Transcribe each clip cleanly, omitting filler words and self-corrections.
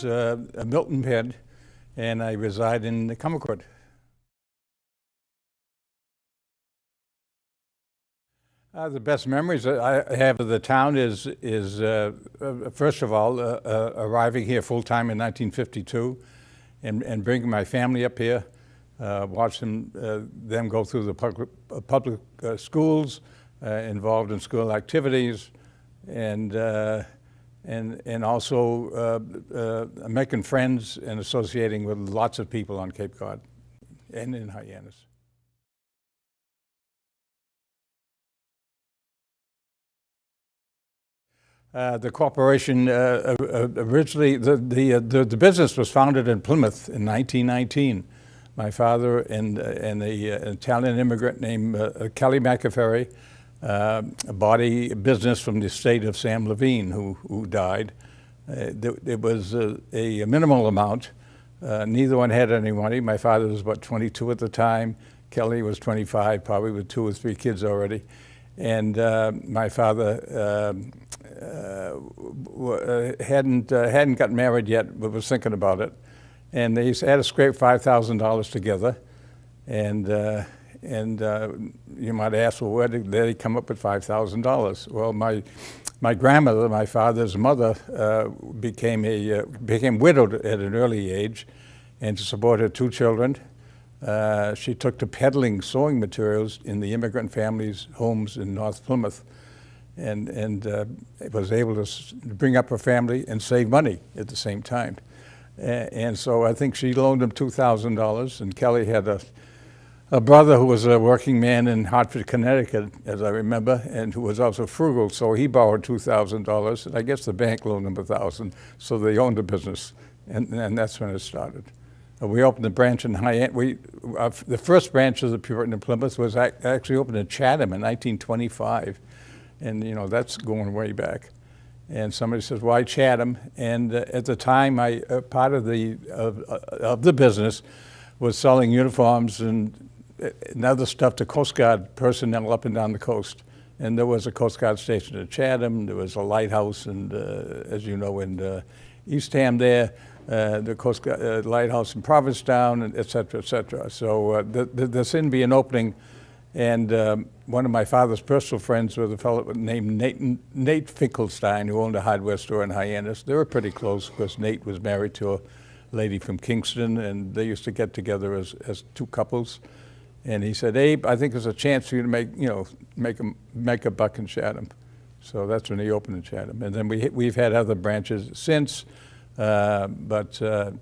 is Milton, Penn, and I reside in Comerford. The best memories that I have of the town is first of all, arriving here full-time in 1952 and bringing my family up here, watching them go through the public schools, involved in school activities, and also making friends and associating with lots of people on Cape Cod and in Hyannis. The corporation originally, the business was founded in Plymouth in 1919. My father and an Italian immigrant named Kelly McAferry bought a business from the estate of Sam Levine, who died. It was a minimal amount. Neither one had any money. My father was about 22 at the time. Kelly was 25, probably with 2 or 3 kids already. And my father hadn't gotten married yet, but was thinking about it. And they had to scrape $5,000 together. And you might ask, well, where did they come up with $5,000? Well, my grandmother, my father's mother, became widowed at an early age, and to support her 2 children, she took to peddling sewing materials in the immigrant families' homes in North Plymouth, and was able to bring up her family and save money at the same time. And so I think she loaned him $2,000, and Kelly had a brother who was a working man in Hartford, Connecticut, as I remember, and who was also frugal, so he borrowed $2,000, and I guess the bank loaned him $1,000, so they owned the business, and that's when it started. We opened a branch in Hyannis. The first branch of the Puritan in Plymouth was actually opened in Chatham in 1925, and you know, that's going way back. And somebody says, why Chatham? And at the time, part of the business was selling uniforms and other stuff to Coast Guard personnel up and down the coast. And there was a Coast Guard station at Chatham. There was a lighthouse, and as you know, in Eastham there, the Coast Guard lighthouse in Provincetown, and et cetera, et cetera. So there seemed to be an opening. And one of my father's personal friends was a fellow named Nate Finkelstein, who owned a hardware store in Hyannis. They were pretty close because Nate was married to a lady from Kingston, and they used to get together as 2 couples. And he said, Abe, I think there's a chance for you to make a buck in Chatham. So that's when he opened in Chatham. And then we've had other branches since, and to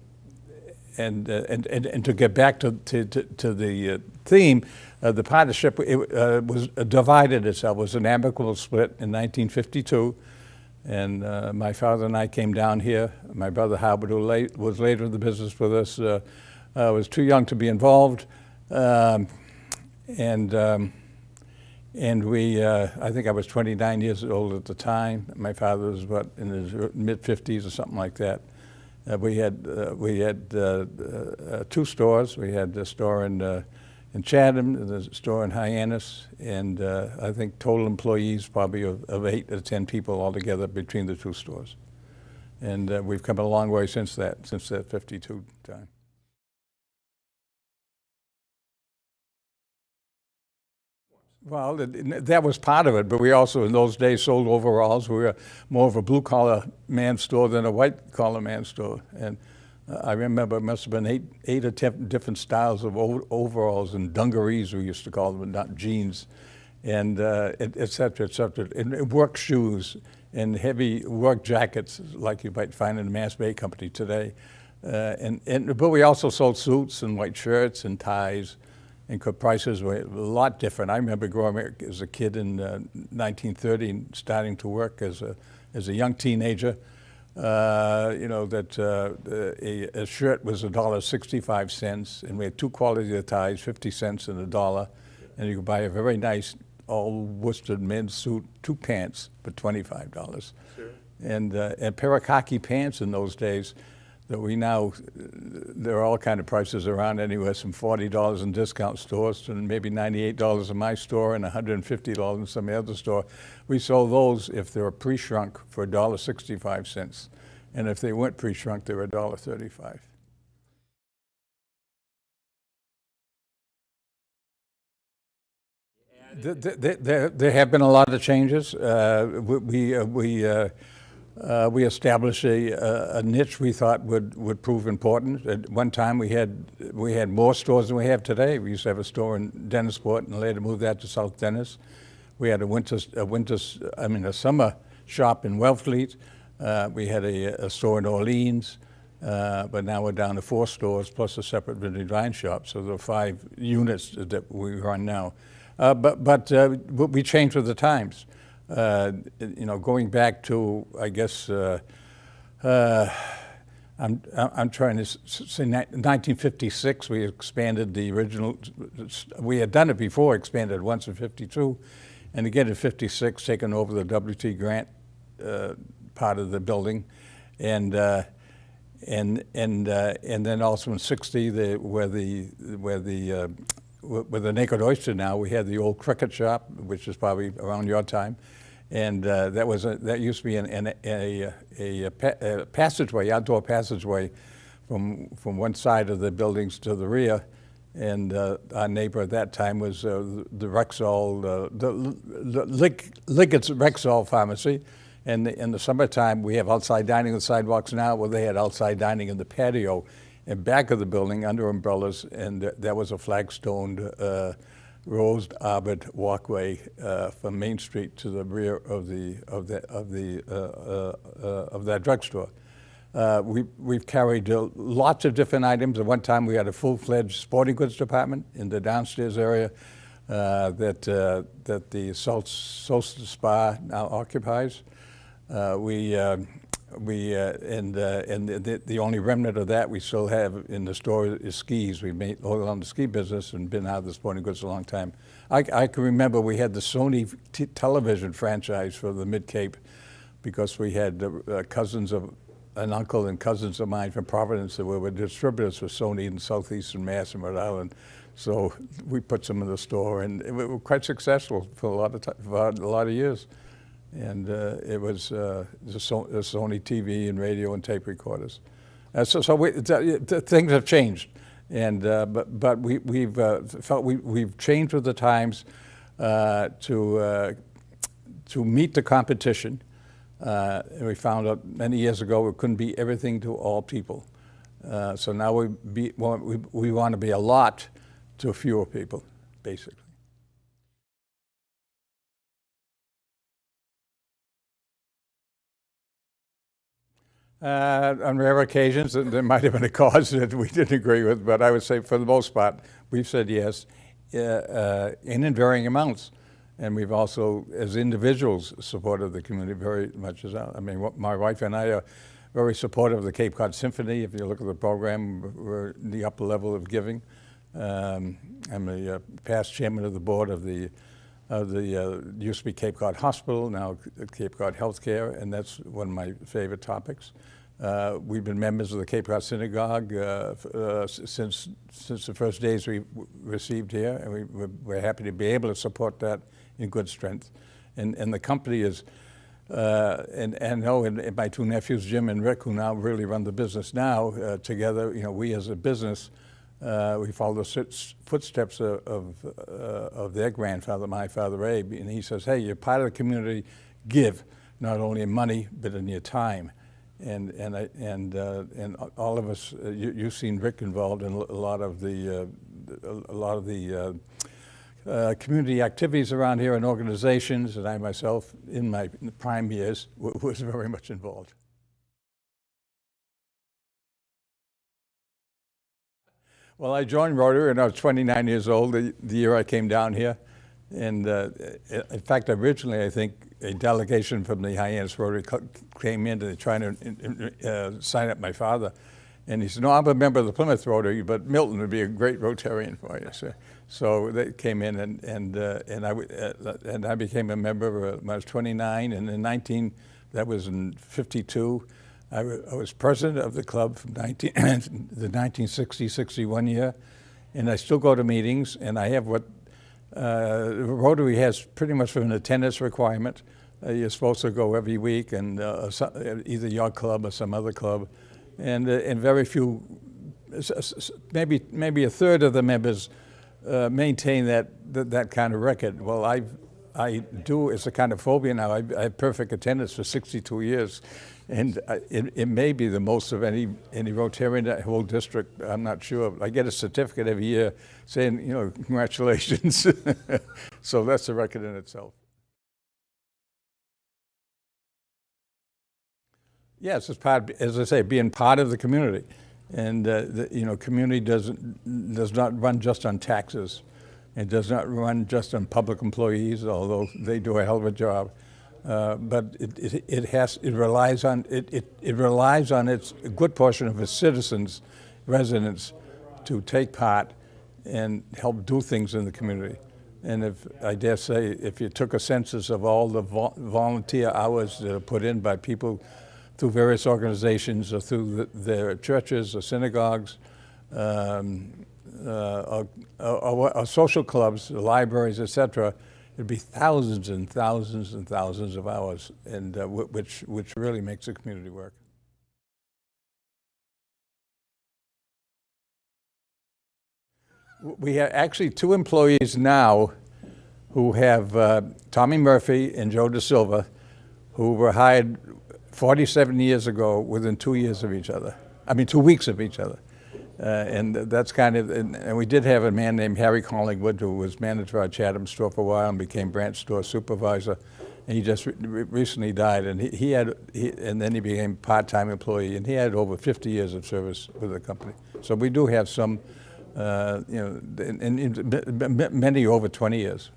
get back to the theme, the partnership was divided itself. It was an amicable split in 1952, and my father and I came down here. My brother Howard, who was later in the business with us, was too young to be involved, and we, I think I was 29 years old at the time. My father was in his mid-50s or something like that. We had 2 stores. We had a store in Chatham, and a store in Hyannis, and I think total employees probably of 8 or 10 people altogether between the 2 stores. And we've come a long way since that 52 time. Well, that was part of it, but we also in those days sold overalls. We were more of a blue-collar man store than a white-collar man store. And I remember it must have been 8 or 10 different styles of overalls and dungarees, we used to call them, not jeans, and et cetera, et cetera. And work shoes and heavy work jackets like you might find in the Mass Bay Company today. But we also sold suits and white shirts and ties. And prices were a lot different. I remember growing up as a kid in 1930 and starting to work as a young teenager. You know, that a shirt was $1.65, and we had 2 quality of ties, 50 cents and $1. And you could buy a very nice all worsted men's suit, 2 pants for $25. Sure. And a pair of khaki pants in those days that we now, there are all kind of prices around anywhere from $40 in discount stores to maybe $98 in my store and $150 in some other store. We sold those if they were pre-shrunk for $1.65. and if they weren't pre-shrunk, they were $1.35. There have been a lot of changes. We established a niche we thought would prove important. At one time, we had more stores than we have today. We used to have a store in Dennisport, and later moved that to South Dennis. We had a summer shop in Wellfleet. We had a store in Orleans, but now we're down to 4 stores plus a separate vintage wine shop. So there are 5 units that we run now. But we changed with the times. Going back to, I guess, I'm trying to say 1956, we expanded the original. We had done it before, expanded once in 52, and again in 56, taken over the W.T. Grant part of the building, and then also in 60, where the Naked Oyster now, we had the old cricket shop, which is probably around your time, and that used to be a passageway, outdoor passageway, from one side of the buildings to the rear, and our neighbor at that time was the Rexall, the Liggett's Rexall Pharmacy. And in the summertime, we have outside dining on the sidewalks now. Well, they had outside dining in the patio and back of the building under umbrellas, and that was a flagstoned, rose-arbored walkway from Main Street to the rear of that drugstore. We've carried lots of different items. At one time, we had a full-fledged sporting goods department in the downstairs area that the Solstice Spa now occupies. The only remnant of that we still have in the store is skis. We made all on the ski business and been out of the sporting goods a long time. I can remember we had the Sony television franchise for the Mid-Cape because we had cousins of an uncle and cousins of mine from Providence that were distributors for Sony in southeastern Mass and Rhode Island. So we put some in the store, and we were quite successful for a lot of years. And it was the Sony TV and radio and tape recorders. Things have changed, and but we've felt we've changed with the times to meet the competition. And we found out many years ago we couldn't be everything to all people. So now we want to be a lot to fewer people, basically. On rare occasions, there might have been a cause that we didn't agree with, but I would say for the most part, we've said yes, in varying amounts. And we've also, as individuals, supported the community very much as well. I mean, my wife and I are very supportive of the Cape Cod Symphony. If you look at the program, we're in the upper level of giving. I'm a past chairman of the board of the used to be Cape Cod Hospital, now Cape Cod Healthcare, and that's one of my favorite topics. We've been members of the Cape Cod Synagogue since the first days we received here, and we're happy to be able to support that in good strength. And the company is, and my 2 nephews, Jim and Rick, who now really run the business now, together, we as a business, we follow the footsteps of their grandfather, my father Abe, and he says, hey, you're part of the community, give, not only in money, but in your time. And all of us, you've seen Rick involved in a lot of the community activities around here and organizations, and I myself, in my prime years, was very much involved. Well, I joined Rotary when I was 29 years old, the year I came down here. And in fact, originally, I think a delegation from the Hyannis Rotary came in to try to sign up my father. And he said, no, I'm a member of the Plymouth Rotary, but Milton would be a great Rotarian for you. So they came in, and I became a member when I was 29, and that was in 52. I was president of the club from the 1960-61 year, and I still go to meetings, and I have what Rotary has pretty much an attendance requirement. you're supposed to go every week, and either your club or some other club, and very few, maybe a third of the members maintain that kind of record. Well, I do. It's a kind of phobia now. I have perfect attendance for 62 years, and it may be the most of any Rotarian in that whole district. I'm not sure. I get a certificate every year saying, congratulations. So that's a record in itself. Yes, it's part, as I say, being part of the community, and community does not run just on taxes. It does not run just on public employees, although they do a hell of a job. But it relies on its a good portion of its citizens, residents, to take part and help do things in the community. And I dare say, if you took a census of all the volunteer hours that are put in by people through various organizations or through their churches or synagogues, or social clubs, libraries, etc., it'd be thousands and thousands and thousands of hours, and which really makes the community work. We have actually 2 employees now who have Tommy Murphy and Joe Da Silva, who were hired 47 years ago within 2 years of each other. I mean, 2 weeks of each other. And that's kind of, and we did have a man named Harry Collingwood who was manager of our Chatham store for a while and became branch store supervisor. And he just recently died, and and then he became part-time employee, and he had over 50 years of service with the company. So we do have some, many over 20 years.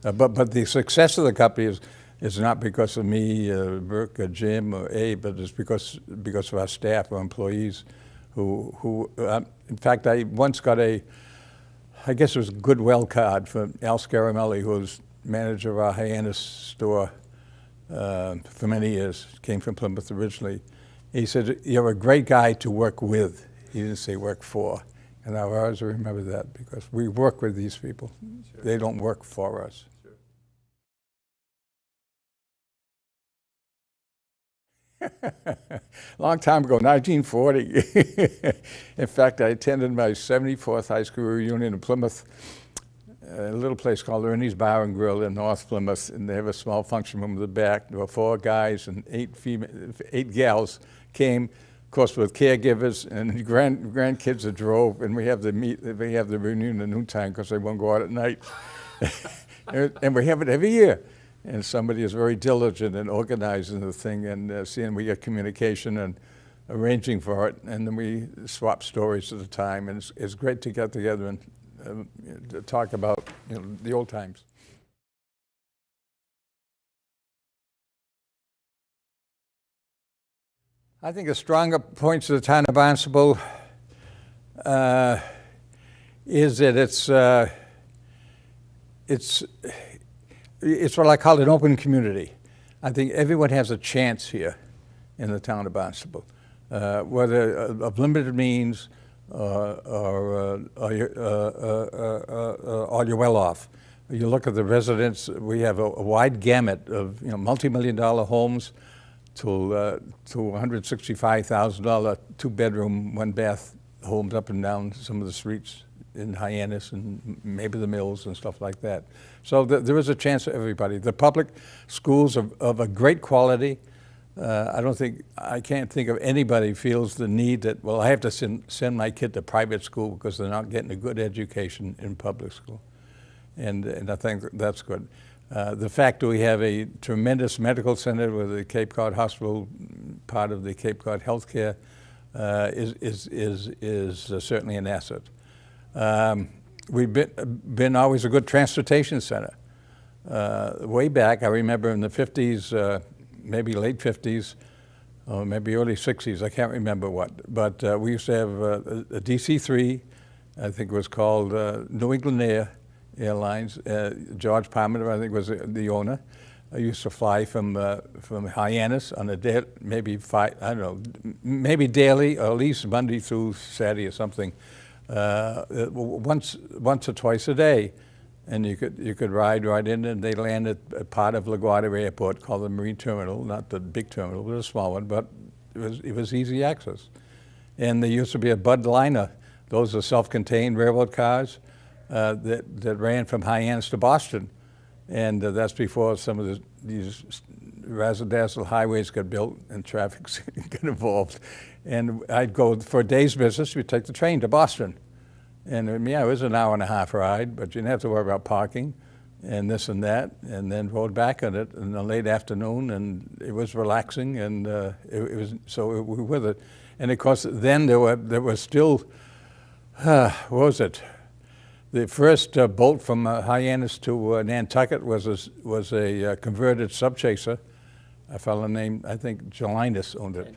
But the success of the company is not because of me, Burke, or Jim, or Abe, but it's because of our staff, our employees, who in fact, I once got I guess it was a goodwill card from Al Scaramelli, who was manager of our Hyannis store for many years, came from Plymouth originally. He said, "You're a great guy to work with." He didn't say work for. And I'll always remember that, because we work with these people. Sure. They don't work for us. Long time ago, 1940. In fact, I attended my 74th high school reunion in Plymouth, a little place called Ernie's Bar and Grill in North Plymouth, and they have a small function room in the back. There were 4 guys and 8 gals came, of course, with caregivers and grandkids that drove, and we have the reunion at noontime because they won't go out at night. And we have it every year. And somebody is very diligent in organizing the thing and seeing we get communication and arranging for it, and then we swap stories at the time, and it's great to get together and to talk about the old times. I think the stronger points of the town of Barnstable is that it's what I call an open community. I think everyone has a chance here in the town of Barnstable, whether of limited means or you're well off. You look at the residents, we have a wide gamut of multi-million-dollar homes to $165,000 2-bedroom, 1-bath homes up and down some of the streets in Hyannis and maybe the Mills and stuff like that. So there is a chance for everybody. The public schools are of a great quality. I can't think of anybody who feels the need that, well, I have to send my kid to private school because they're not getting a good education in public school. And I think that's good. The fact that we have a tremendous medical center with the Cape Cod Hospital, part of the Cape Cod Healthcare, is certainly an asset. We've been always a good transportation center. Way back, I remember in the 50s, maybe late 50s, or maybe early 60s, I can't remember what, but we used to have a DC-3, I think it was called New England Airlines. George Palmer, I think, was the owner. I used to fly from Hyannis on a day, maybe daily, or at least Monday through Saturday or something. Once or twice a day, and you could ride right in, and they land at part of LaGuardia Airport called the Marine Terminal, not the big terminal, but a small one, but it was easy access. And there used to be a Bud Liner. Those are self-contained railroad cars that ran from Hyannis to Boston. And that's before some of these razzle-dazzle highways got built and traffic got involved. And I'd go for a day's business, we'd take the train to Boston. And yeah, it was an hour and a half ride, but you didn't have to worry about parking and this and that, and then rode back on it in the late afternoon, and it was relaxing, and we were with it. And of course, then there was still, what was it? The first boat from Hyannis to Nantucket was a converted subchaser. A fellow named, I think, Jolinus owned it,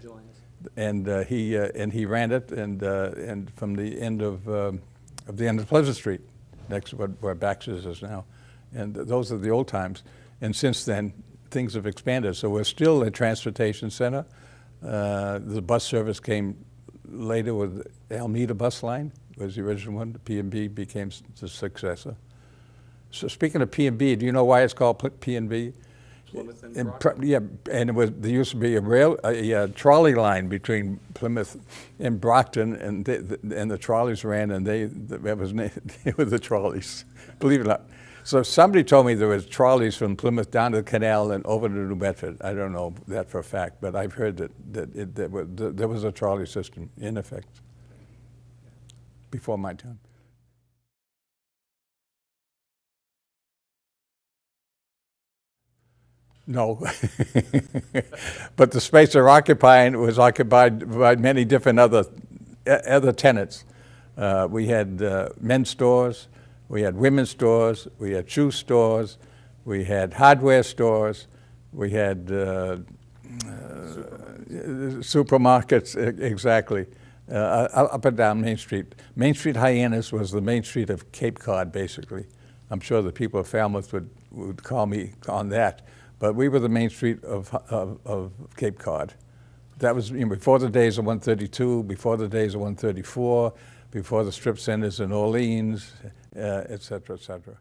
and he ran it, and from the end of Pleasant Street, next to where Baxter's is now, and those are the old times. And since then, things have expanded. So we're still a transportation center. The bus service came later with the Alameda bus line, was the original one. The P&B became the successor. So speaking of P&B, do you know why it's called P&B? Plymouth and Yeah, and there used to be a trolley line between Plymouth and Brockton, and the trolleys ran, and it was the trolleys, believe it or not. So somebody told me there was trolleys from Plymouth down to the canal and over to New Bedford. I don't know that for a fact, but I've heard that there was a trolley system in effect before my time. No, but the space they're occupying was occupied by many different other tenants. We had men's stores, we had women's stores, we had shoe stores, we had hardware stores, we had supermarkets, exactly, up and down Main Street. Main Street Hyannis was the Main Street of Cape Cod, basically. I'm sure the people of Falmouth would call me on that. But we were the Main Street of Cape Cod. That was before the days of 132, before the days of 134, before the strip centers in Orleans, et cetera, et cetera.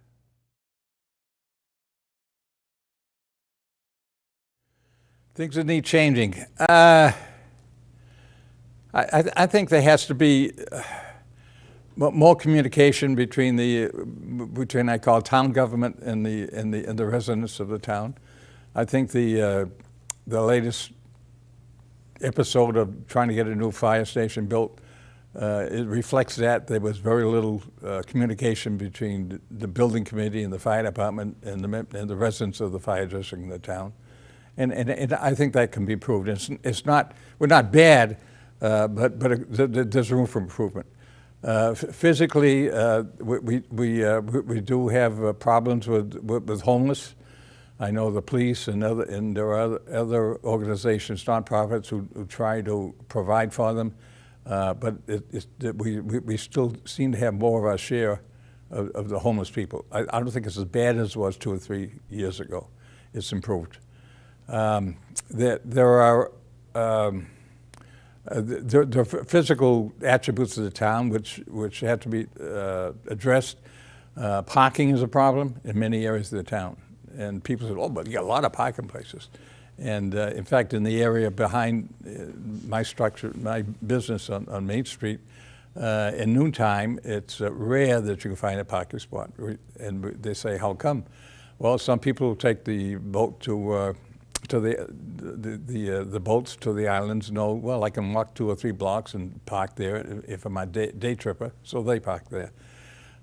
Things that need changing. I think there has to be more communication between I call town government and the residents of the town. I think the latest episode of trying to get a new fire station built, it reflects that. There was very little communication between the building committee and the fire department and the residents of the fire district in the town. And I think that can be improved. We're not bad, but there's room for improvement. Physically, we do have problems with homeless. I know the police and there are other organizations, nonprofits, who try to provide for them, but we still seem to have more of our share of the homeless people. I don't think it's as bad as it was 2 or 3 years ago. It's improved. There are physical attributes of the town which have to be addressed. Parking is a problem in many areas of the town. And people said, oh, but you got a lot of parking places. And in fact, in the area behind my business on Main Street, in noontime, it's rare that you can find a parking spot. And they say, how come? Well, some people take the boat to the boats to the islands know, well, I can walk 2 or 3 blocks and park there if I'm a day tripper, so they park there.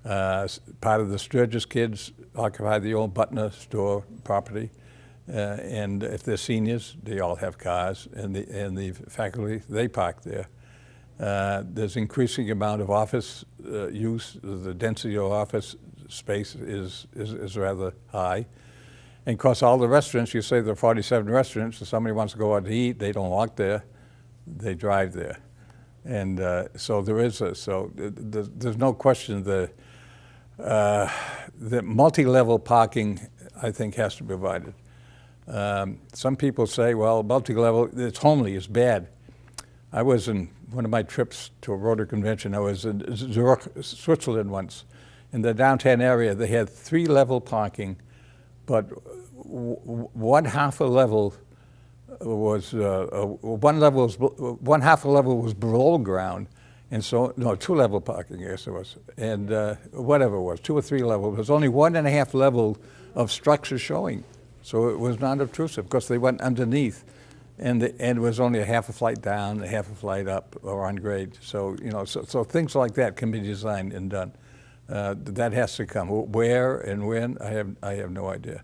Part of the Sturgis kids occupy the old Butner store property, and if they're seniors, they all have cars, and the faculty, they park there. There's increasing amount of office use. The density of office space is rather high. And of course, all the restaurants, you say there are 47 restaurants, if somebody wants to go out to eat, they don't walk there, they drive there. And so there's no question the multi-level parking, I think, has to be provided. Some people say, well, multi-level, it's homely, it's bad. I was in one of my trips to a Rotary convention, I was in Zurich, Switzerland once, in the downtown area, they had 3-level parking, but one half a level was one half a level was below ground, and so no 2-level parking, yes it was, and whatever it was, 2 or 3 level. There was only 1.5 level of structure showing, so it was not obtrusive because they went underneath, and it was only a half a flight down, a half a flight up, or on grade. So so things like that can be designed and done. That has to come. Where and when, I have no idea.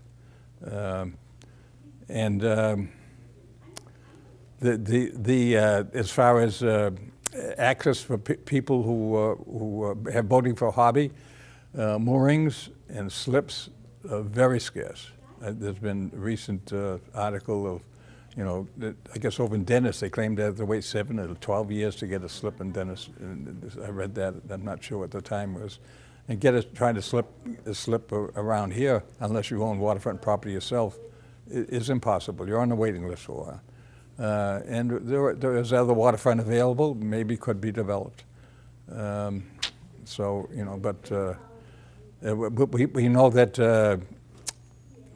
As far as access for people who have boating for a hobby, moorings and slips are very scarce. There's been a recent article of, I guess over in Dennis, they claimed they have to wait 7 or 12 years to get a slip in Dennis. And I read that. I'm not sure what the time was. And trying to slip around here, unless you own waterfront property yourself, is impossible. You're on the waiting list for a while. And there is other waterfront available, maybe could be developed. But we know that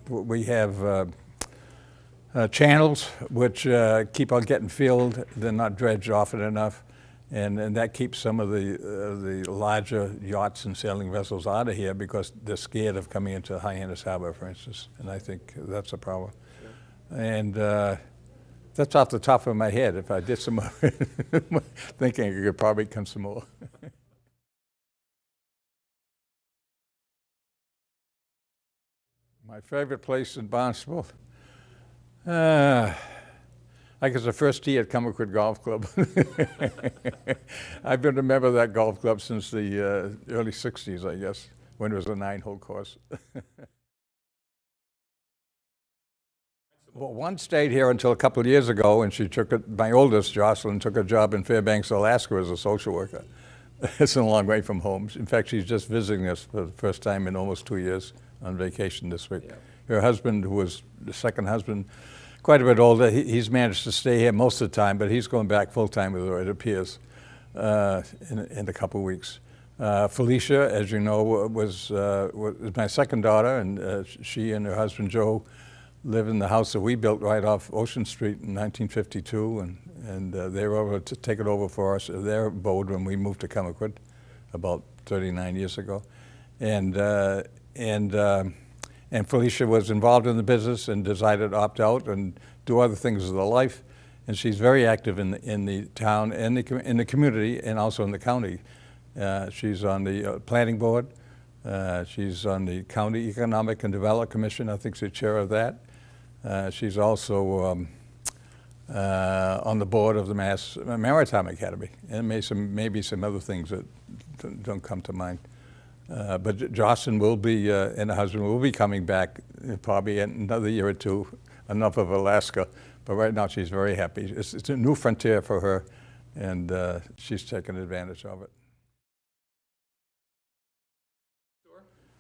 we have channels which keep on getting filled. They're not dredged often enough. And that keeps some of the larger yachts and sailing vessels out of here because they're scared of coming into Hyannis Harbor, for instance. And I think that's a problem. Sure. And that's off the top of my head. If I did some more thinking, I could probably come some more. My favorite place in Barnstable? I guess the first tee at Cumberquid Golf Club. I've been a member of that golf club since the early 60s, I guess, when it was a 9-hole course. Well, one stayed here until a couple of years ago, and she took it, my oldest, Jocelyn, took a job in Fairbanks, Alaska as a social worker. It's a long way from home. In fact, she's just visiting us for the first time in almost 2 years on vacation this week. Yeah. Her husband, who was the second husband, quite a bit older, he's managed to stay here most of the time, but he's going back full-time with her, it appears, in a couple of weeks. Felicia, as you know, was my second daughter, and she and her husband, Joe, live in the house that we built right off Ocean Street in 1952, and they were over to take it over for us, their abode, when we moved to Cumberquid about 39 years ago. And Felicia was involved in the business and decided to opt out and do other things of the life. And she's very active in the town and in the community and also in the county. She's on the planning board. She's on the County Economic and Development Commission. I think she's chair of that. She's also on the board of the Mass Maritime Academy, and maybe some other things that don't come to mind. But Jocelyn will be, and her husband will be coming back probably in another year or two, enough of Alaska. But right now she's very happy. It's a new frontier for her, and she's taken advantage of it.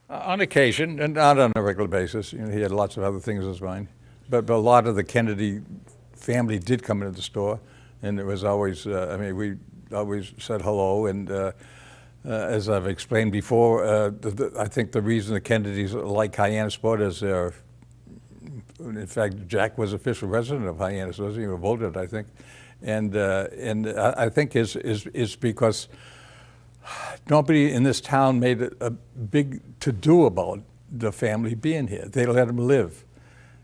On occasion, and not on a regular basis. He had lots of other things in his mind. But a lot of the Kennedy family did come into the store, and it was always, we always said hello, and as I've explained before, I think the reason the Kennedys like Hyannisport is in fact, Jack was official resident of Hyannis, wasn't even voted, I think, and I think is because nobody in this town made a big to-do about the family being here. They let them live,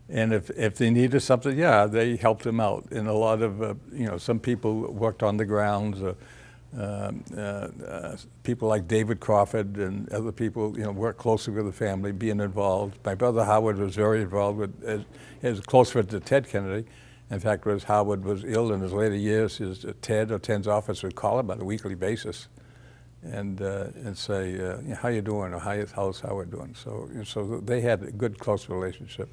and if they needed something, yeah, they helped them out. And a lot of some people worked on the grounds. People like David Crawford and other people, work closely with the family, being involved. My brother Howard was very involved with, as a close friend to Ted Kennedy. In fact, as Howard was ill in his later years, Ted or Ted's office would call him on a weekly basis and say, how you doing, or how's Howard doing? So they had a good, close relationship.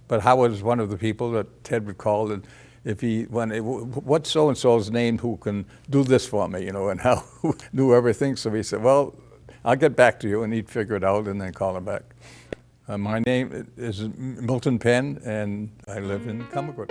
But Howard was one of the people that Ted would call, and if what's so-and-so's name who can do this for me, and how knew everything. So he said, well, I'll get back to you, and he'd figure it out and then call him back. My name is Milton Penn, and I live in Cumberquid.